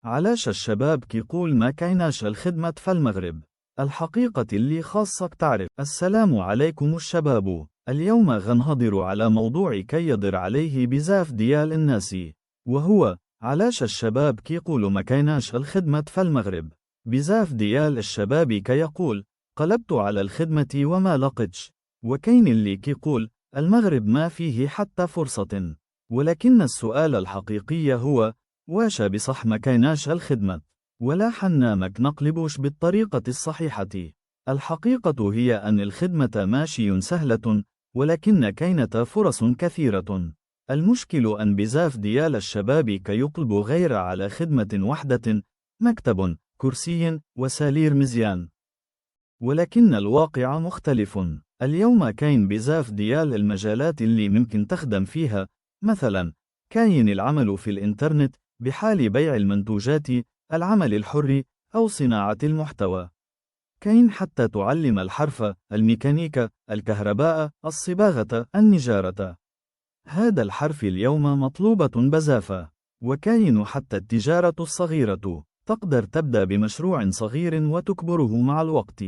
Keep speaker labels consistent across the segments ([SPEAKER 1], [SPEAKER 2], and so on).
[SPEAKER 1] علاش الشباب كيقول ما كايناش الخدمة في المغرب؟ الحقيقة اللي خاصك تعرف. السلام عليكم الشباب. اليوم غنهضر على موضوع كيضر عليه بزاف ديال الناس، وهو علاش الشباب كيقولوا ما كايناش الخدمة في المغرب. بزاف ديال الشباب كيقول قلبت على الخدمة وما لقتش، وكاين اللي كيقول المغرب ما فيه حتى فرصة. ولكن السؤال الحقيقي هو واش بصح ما كايناش الخدمة؟ ولا حنا ما كنقلبوش بالطريقة الصحيحة؟ الحقيقة هي أن الخدمة ماشي سهلة، ولكن كاينة فرص كثيرة. المشكل أن بزاف ديال الشباب كيقلبوا غير على خدمة وحدة، مكتب، كرسي، وسالير مزيان. ولكن الواقع مختلف. اليوم كاين بزاف ديال المجالات اللي ممكن تخدم فيها، مثلا كاين العمل في الإنترنت بحال بيع المنتوجات، العمل الحر، أو صناعة المحتوى. كاين حتى تعلم الحرف، الميكانيكا، الكهرباء، الصباغة، النجارة. هذا الحرف اليوم مطلوبة بزافة. وكاين حتى التجارة الصغيرة، تقدر تبدأ بمشروع صغير وتكبره مع الوقت.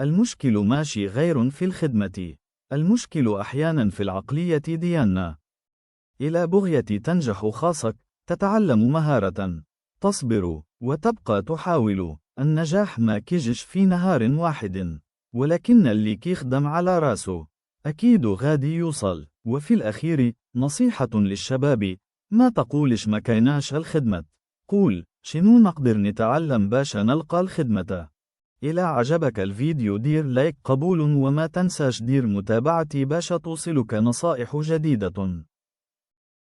[SPEAKER 1] المشكل ماشي غير في الخدمة، المشكل أحيانا في العقلية ديالنا. إلى بغية تنجح خاصك تتعلم مهارة، تصبر، وتبقى تحاول. النجاح ما كيجيش في نهار واحد، ولكن اللي كيخدم على راسه أكيد غادي يوصل. وفي الأخير نصيحة للشباب، ما تقولش ما كايناش الخدمة، قول شنو نقدر نتعلم باش نلقى الخدمة. إلى عجبك الفيديو دير لايك قبول، وما تنساش دير متابعتي باش توصلك نصائح جديدة.